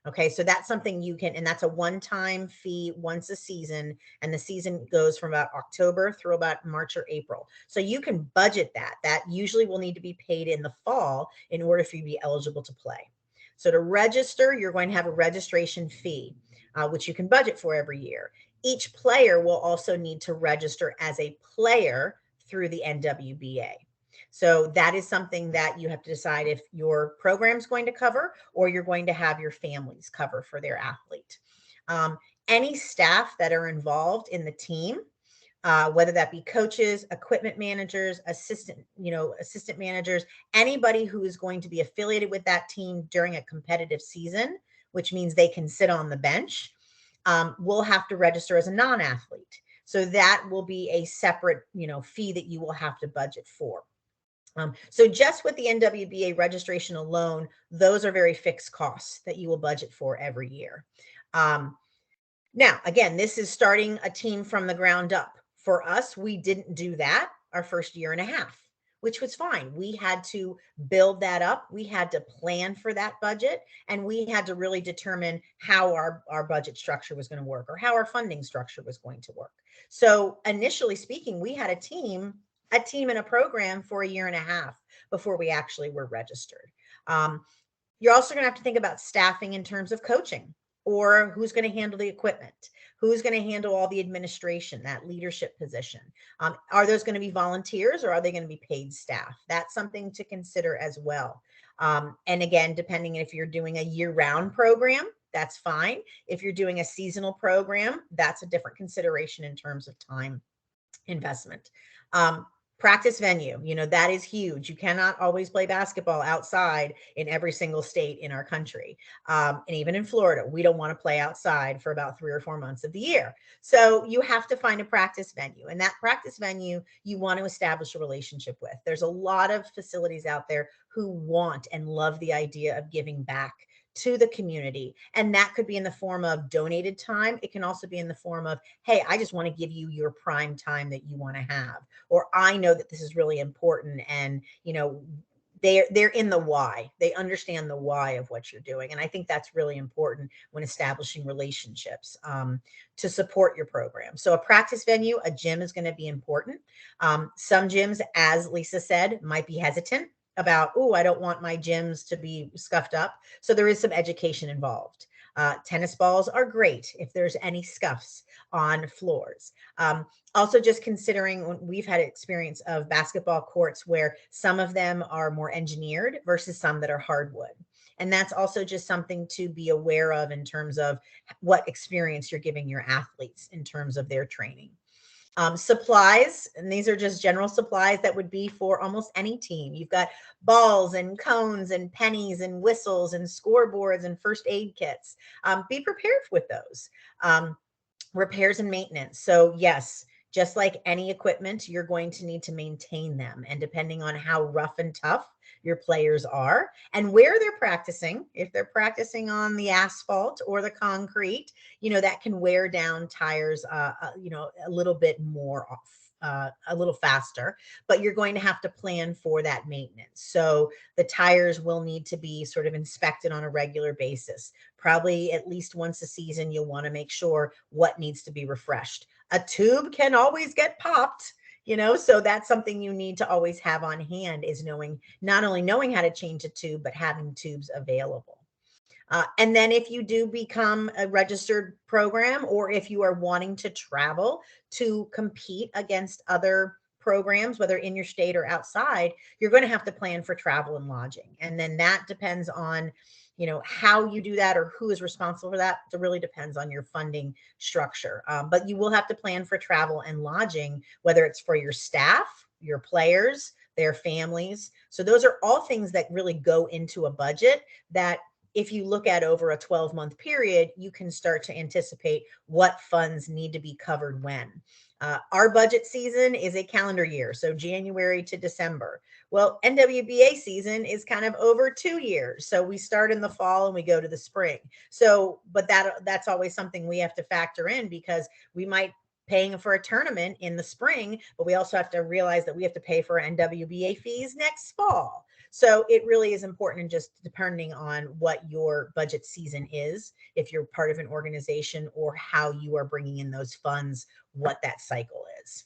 Okay, so that's something you can, and that's a one-time fee once a season, and the season goes from about October through about March or April. So you can budget that. That usually will need to be paid in the fall in order for you to be eligible to play. So to register, you're going to have a registration fee, which you can budget for every year. Each player will also need to register as a player through the NWBA. So that is something that you have to decide if your program's going to cover, or you're going to have your families cover for their athlete. Any staff that are involved in the team, whether that be coaches, equipment managers, assistant managers, anybody who is going to be affiliated with that team during a competitive season, which means they can sit on the bench, will have to register as a non-athlete. So that will be a separate, fee that you will have to budget for. So just with the NWBA registration alone, those are very fixed costs that you will budget for every year. Now, again, this is starting a team from the ground up. For us, we didn't do that our first year and a half, which was fine. We had to build that up. We had to plan for that budget, and we had to really determine how our budget structure was going to work, or how our funding structure was going to work. So initially speaking, we had a team and a program for a year and a half before we actually were registered. You're also going to have to think about staffing in terms of coaching, or who's going to handle the equipment, who's going to handle all the administration, that leadership position. Are those going to be volunteers, or are they going to be paid staff? That's something to consider as well. And again, depending if you're doing a year-round program, that's fine. If you're doing a seasonal program, that's a different consideration in terms of time investment. Practice venue, that is huge. You cannot always play basketball outside in every single state in our country. And even in Florida, we don't want to play outside for about 3 or 4 months of the year. So you have to find a practice venue, and that practice venue you want to establish a relationship with. There's a lot of facilities out there who want and love the idea of giving back to the community. And that could be in the form of donated time. It can also be in the form of, hey, I just want to give you your prime time that you want to have. Or I know that this is really important. And, they're in the why. They understand the why of what you're doing. And I think that's really important when establishing relationships to support your program. So a practice venue, a gym is going to be important. Some gyms, as Lisa said, might be hesitant about, I don't want my gyms to be scuffed up. So there is some education involved. Tennis balls are great if there's any scuffs on floors. Also, just considering, when we've had experience of basketball courts where some of them are more engineered versus some that are hardwood. And that's also just something to be aware of in terms of what experience you're giving your athletes in terms of their training. Supplies, and these are just general supplies that would be for almost any team. You've got balls and cones and pennies and whistles and scoreboards and first aid kits. Be prepared with those. Repairs and maintenance. So yes, just like any equipment, you're going to need to maintain them. And depending on how rough and tough your players are and where they're practicing, if they're practicing on the asphalt or the concrete, that can wear down tires, a little bit more a little faster, but you're going to have to plan for that maintenance. So the tires will need to be sort of inspected on a regular basis. Probably at least once a season, you'll want to make sure what needs to be refreshed. A tube can always get popped, so that's something you need to always have on hand, is not only knowing how to change a tube, but having tubes available. And then if you do become a registered program, or if you are wanting to travel to compete against other programs, whether in your state or outside, you're going to have to plan for travel and lodging. And then that depends on, how you do that or who is responsible for that. It really depends on your funding structure. But you will have to plan for travel and lodging, whether it's for your staff, your players, their families. So those are all things that really go into a budget that, if you look at over a 12-month period, you can start to anticipate what funds need to be covered when. Our budget season is a calendar year, so January to December. Well, NWBA season is kind of over 2 years. So we start in the fall and we go to the spring. So, but that's always something we have to factor in, because we might paying for a tournament in the spring, but we also have to realize that we have to pay for NWBA fees next fall. So it really is important, just depending on what your budget season is, if you're part of an organization, or how you are bringing in those funds, what that cycle is.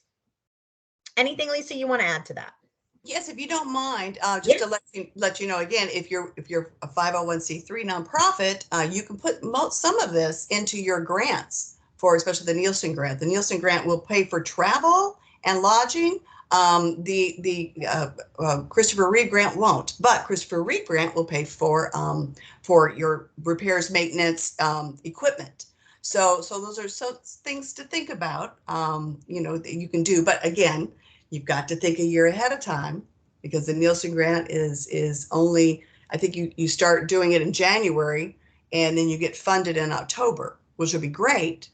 Anything, Lisa, you want to add to that? Yes, if you don't mind, just to let you know again, if you're a 501c3 nonprofit, you can put some of this into your grants, for especially the Nielsen grant. The Nielsen grant will pay for travel and lodging. The Christopher Reeve grant won't, but Christopher Reeve grant will pay for your repairs, maintenance, equipment. So those are some things to think about, that you can do. But again, you've got to think a year ahead of time, because the Nielsen grant is only, I think you start doing it in January, and then you get funded in October, which will be great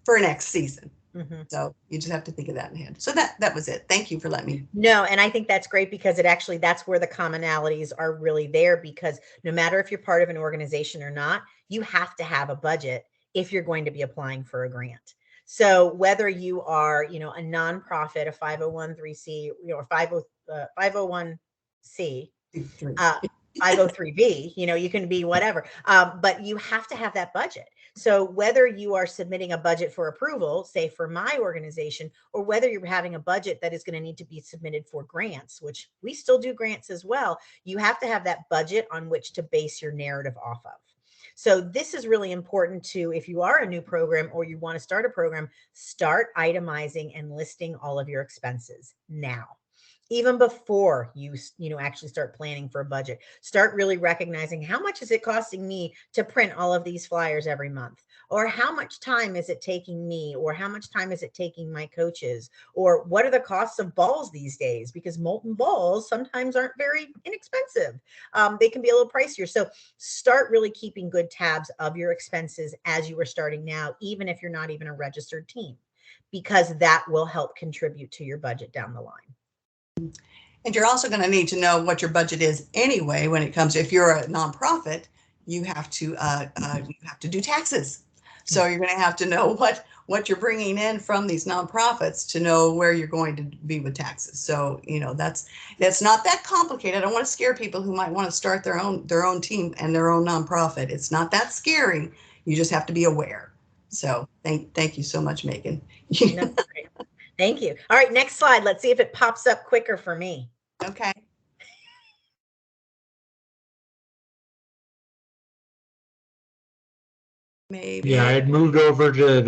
for next season. Mhm. So you just have to think of that in hand. So that was it. Thank you for letting me. No, and I think that's great because it actually that's where the commonalities are really there because no matter if you're part of an organization or not, you have to have a budget if you're going to be applying for a grant. So whether you are, a nonprofit, a 501c, or 501c, Three. uh, 503B, you can be whatever. But you have to have that budget. So whether you are submitting a budget for approval, say for my organization, or whether you're having a budget that is going to need to be submitted for grants, which we still do grants as well, you have to have that budget on which to base your narrative off of. So this is really important to, if you are a new program or you want to start a program, start itemizing and listing all of your expenses now, even before you actually start planning for a budget. Start really recognizing how much is it costing me to print all of these flyers every month, or how much time is it taking me, or how much time is it taking my coaches, or what are the costs of balls these days, because molten balls sometimes aren't very inexpensive. They can be a little pricier. So start really keeping good tabs of your expenses as you are starting now, even if you're not even a registered team, because that will help contribute to your budget down the line. And you're also going to need to know what your budget is anyway. When it comes, if you're a nonprofit, you have to do taxes. So you're going to have to know what you're bringing in from these nonprofits to know where you're going to be with taxes. So that's not that complicated. I don't want to scare people who might want to start their own team and their own nonprofit. It's not that scary. You just have to be aware. So thank you so much, Megan. No, great. Thank you. All right, next slide. Let's see if it pops up quicker for me. Okay. Maybe. Yeah, I had moved over to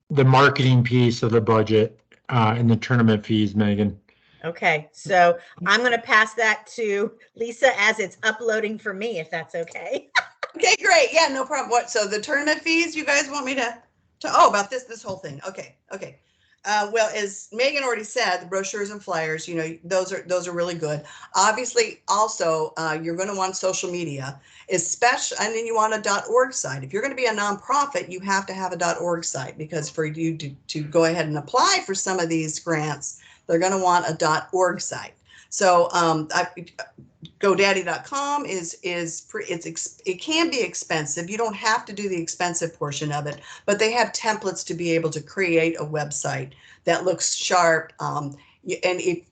the marketing piece of the budget and the tournament fees, Megan. Okay, so I'm going to pass that to Lisa as it's uploading for me, if that's okay. Okay, great. Yeah, no problem. So the tournament fees, you guys want me to about this whole thing. Okay. Well, as Megan already said, the brochures and flyers, those are really good. Obviously, also, you're going to want social media, especially, and then you want a .org site. If you're going to be a nonprofit, you have to have a .org site, because for you to go ahead and apply for some of these grants, they're going to want a .org site. So GoDaddy.com it can be expensive. You don't have to do the expensive portion of it, but they have templates to be able to create a website that looks sharp. And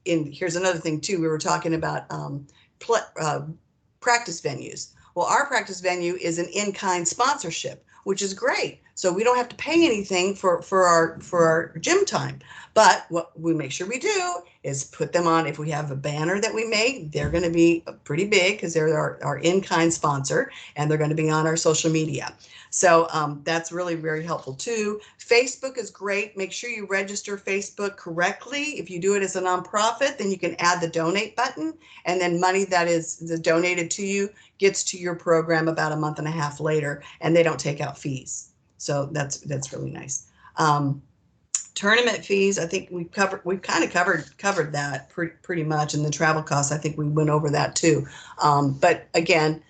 here's another thing too. We were talking about practice venues. Well, our practice venue is an in-kind sponsorship, which is great. So we don't have to pay anything for our gym time. But what we make sure we do is put them on. If we have a banner that we make, they're going to be pretty big because they're our in-kind sponsor, and they're going to be on our social media. So that's really very helpful too. Facebook is great. Make sure you register Facebook correctly. If you do it as a nonprofit, then you can add the donate button, and then money that is donated to you gets to your program about a month and a half later, and they don't take out fees. So that's really nice. Tournament fees, I think we kind of covered that pretty much, and the travel costs, I think we went over that too. But again,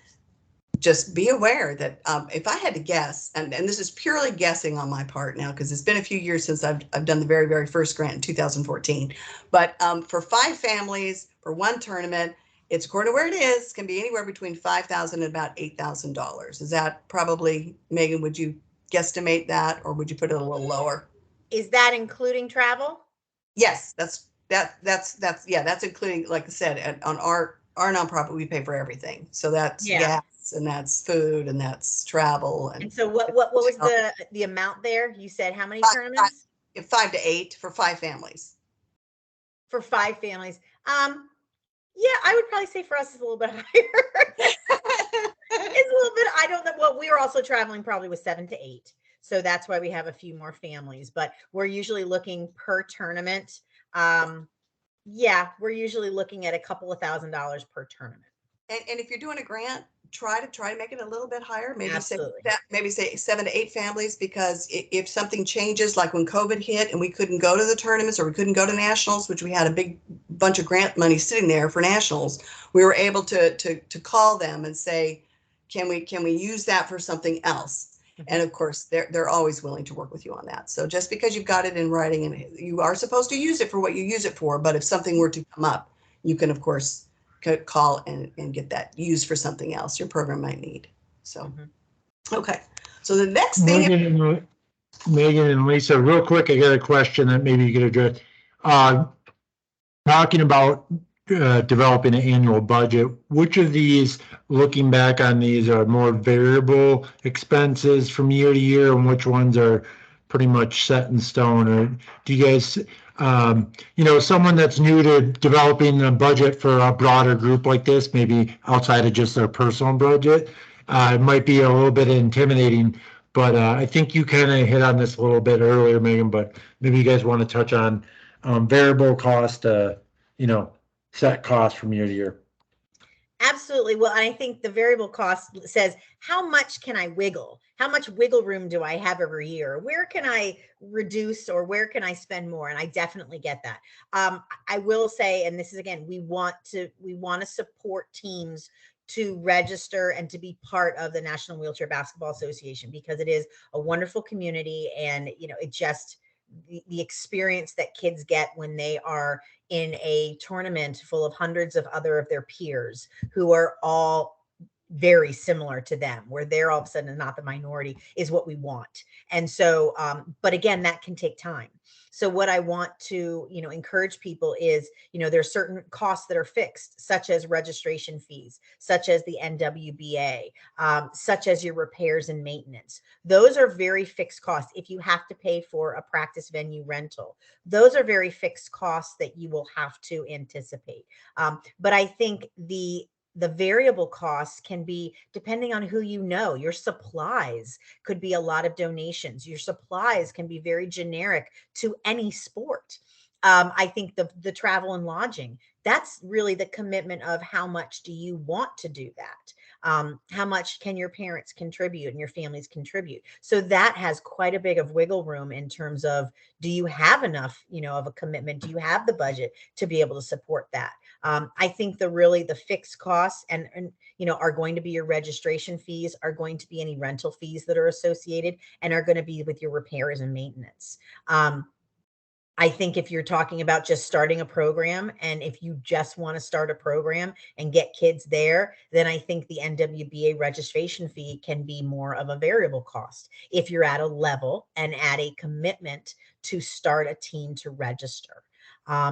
just be aware that if I had to guess, and this is purely guessing on my part now, because it's been a few years since I've done the very, very first grant in 2014. But for 5 families for one tournament, it's according to where it is, can be anywhere between $5,000 and about $8,000. Is that probably, Megan, would you guesstimate that, or would you put it a little lower? Is that including travel? Yes, that's including, like I said, on our nonprofit, we pay for everything. So that's gas, and that's food, and that's travel. And so what was the amount there? You said how many tournaments? 5 to 8 for 5 families. For 5 families. Yeah, I would probably say for us it's a little bit higher. It's a little bit, I don't know. Well, we were also traveling probably with 7 to 8. So that's why we have a few more families, but we're usually looking per tournament. Yeah, we're usually looking at a couple of $1,000s per tournament. And if you're doing a grant, try to make it a little bit higher. Maybe say 7 to 8 families, because if something changes, like when COVID hit and we couldn't go to the tournaments, or we couldn't go to nationals, which we had a big bunch of grant money sitting there for nationals, we were able to call them and say, can we use that for something else? And of course, they're always willing to work with you on that. So just because you've got it in writing and you are supposed to use it for what you use it for, but if something were to come up, you can of course call and get that used for something else your program might need. So, okay. So the next thing. Megan and Lisa, real quick, I got a question that maybe you could address. Talking about developing an annual budget, which of these, looking back on these, are more variable expenses from year to year, and which ones are pretty much set in stone? Or do you guys, someone that's new to developing a budget for a broader group like this, maybe outside of just their personal budget, it might be a little bit intimidating. But I think you kind of hit on this a little bit earlier, Megan, but maybe you guys want to touch on variable cost, set cost from year to year. Absolutely. Well, I think the variable cost says, how much can I wiggle? How much wiggle room do I have every year? Where can I reduce or where can I spend more? And I definitely get that. I will say, and this is, again, we want to support teams to register and to be part of the National Wheelchair Basketball Association, because it is a wonderful community. And, it just, the experience that kids get when they are in a tournament full of hundreds of their peers who are all very similar to them, where they're all of a sudden not the minority, is what we want. And so, but again, that can take time. So what I want to, encourage people is, there are certain costs that are fixed, such as registration fees, such as the NWBA, such as your repairs and maintenance. Those are very fixed costs. If you have to pay for a practice venue rental, those are very fixed costs that you will have to anticipate. But I think the variable costs can be, depending on who your supplies could be a lot of donations. Your supplies can be very generic to any sport. I think the travel and lodging, that's really the commitment of how much do you want to do that? How much can your parents contribute and your families contribute? So that has quite a big of wiggle room in terms of, do you have enough, of a commitment? Do you have the budget to be able to support that? I think the fixed costs and are going to be your registration fees, are going to be any rental fees that are associated, and are going to be with your repairs and maintenance. I think if you're talking about just starting a program, and if you just want to start a program and get kids there, then I think the NWBA registration fee can be more of a variable cost if you're at a level and at a commitment to start a team to register.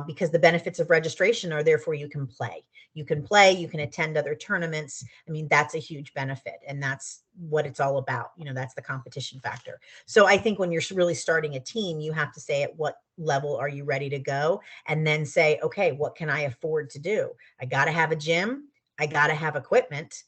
Because the benefits of registration are, therefore you can play. You can attend other tournaments. I mean, that's a huge benefit, and that's what it's all about. That's the competition factor. So I think when you're really starting a team, you have to say, at what level are you ready to go? And then say, okay, what can I afford to do? I got to have a gym. I got to have equipment.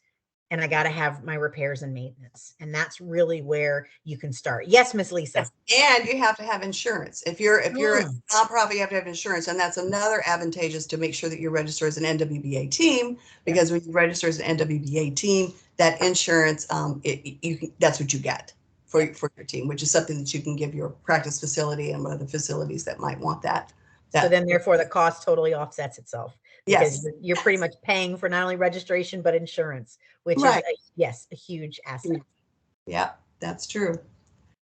And I got to have my repairs and maintenance. And that's really where you can start. Yes, Miss Lisa. Yes. And you have to have insurance. If you're a nonprofit, you have to have insurance. And that's another advantageous to make sure that you register as an NWBA team, because when you register as an NWBA team, that insurance, that's what you get for your team, which is something that you can give your practice facility and other facilities that might want that. So then therefore the cost totally offsets itself. Because you're pretty much paying for not only registration, but insurance, which is a huge asset. Yeah, that's true.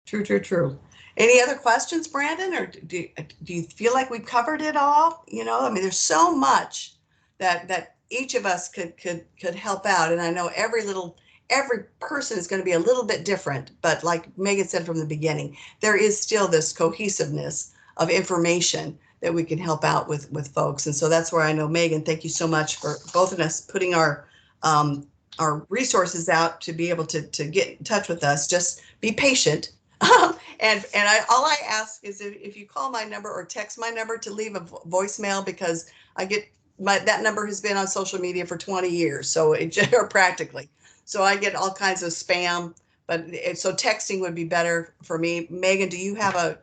True. Any other questions, Brandon? Or do you feel like we've covered it all? I mean, there's so much that each of us could help out. And I know every person is going to be a little bit different, but like Megan said from the beginning, there is still this cohesiveness of information that we can help out with folks. And so that's where I know, Megan, thank you so much for both of us putting our resources out to be able to get in touch with us. Just be patient. All I ask is if you call my number or text my number, to leave a voicemail, because I get that number has been on social media for 20 years. So practically. So I get all kinds of spam, so texting would be better for me. Megan, do you have a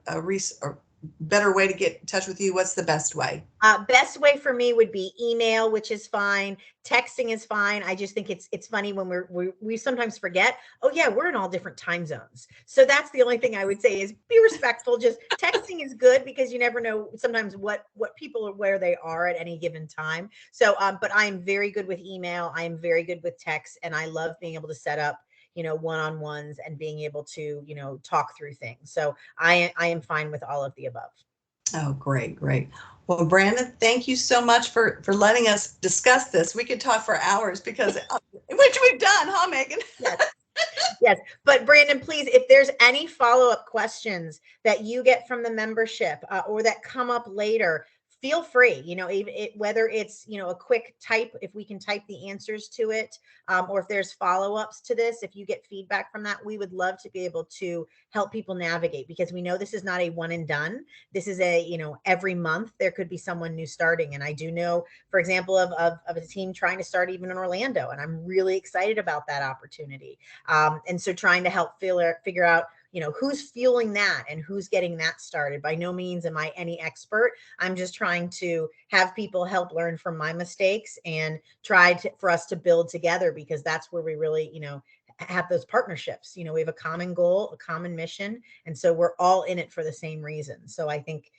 better way to get in touch with you? What's the best way? Best way for me would be email, which is fine. Texting is fine. I just think it's funny when we sometimes forget, oh yeah, we're in all different time zones. So that's the only thing I would say is be respectful. Just texting is good, because you never know sometimes what people are, where they are at any given time. So, but I am very good with email. I am very good with text, and I love being able to set up one-on-ones and being able to, talk through things. So I am fine with all of the above. Oh, great, great. Well, Brandon, thank you so much for letting us discuss this. We could talk for hours because, which we've done, huh, Megan? Yes. Yes. But Brandon, please, if there's any follow-up questions that you get from the membership or that come up later, feel free, even whether it's, a quick type, if we can type the answers to it, or if there's follow-ups to this, if you get feedback from that, we would love to be able to help people navigate, because we know this is not a one and done. This is a, every month there could be someone new starting. And I do know, for example, of a team trying to start even in Orlando, and I'm really excited about that opportunity. And so trying to help figure out, who's fueling that and who's getting that started. By no means am I any expert. I'm just trying to have people help learn from my mistakes and for us to build together, because that's where we really, have those partnerships. We have a common goal, a common mission. And so we're all in it for the same reason. So I think,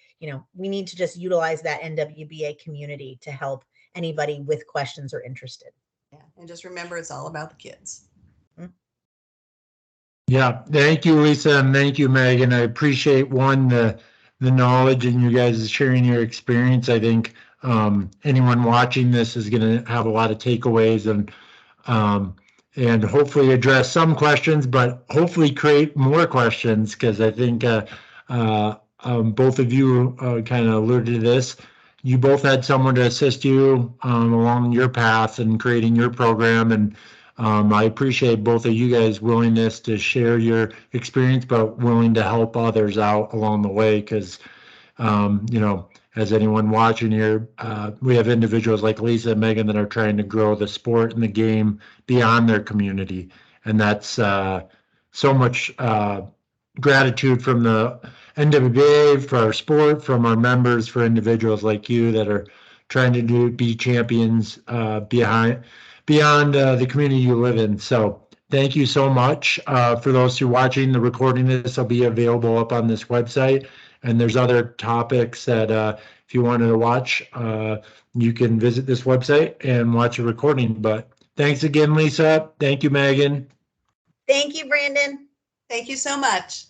we need to just utilize that NWBA community to help anybody with questions or interested. Yeah. And just remember, it's all about the kids. Yeah, thank you, Lisa, and thank you, Megan. I appreciate the knowledge and you guys sharing your experience. I think anyone watching this is going to have a lot of takeaways and hopefully address some questions, but hopefully create more questions, because I think both of you kind of alluded to this. You both had someone to assist you along your path and creating your program, and I appreciate both of you guys' willingness to share your experience, but willing to help others out along the way, because, as anyone watching here, we have individuals like Lisa and Megan that are trying to grow the sport and the game beyond their community. And that's so much gratitude from the NWBA for our sport, from our members, for individuals like you that are trying to be champions beyond the community you live in. So thank you so much. For those who are watching the recording, this will be available up on this website. And there's other topics that if you wanted to watch, you can visit this website and watch a recording. But thanks again, Lisa. Thank you, Megan. Thank you, Brandon. Thank you so much.